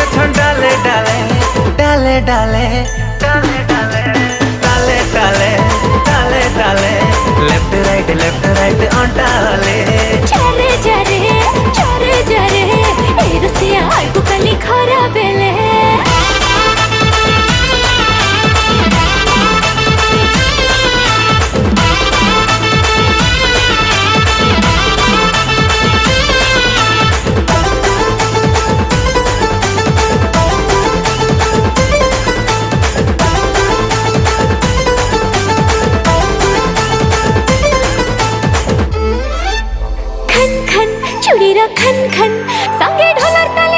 এখন ডালে ডালে ডালে ডালে ডালে ডালে ডালে ডালে ডালে লেফট রাইট অন ডালে चरे जरे ए रसिया आगु कली खरा बेले खन खन चुड़ीरा खन खन संगे ढोलर ताल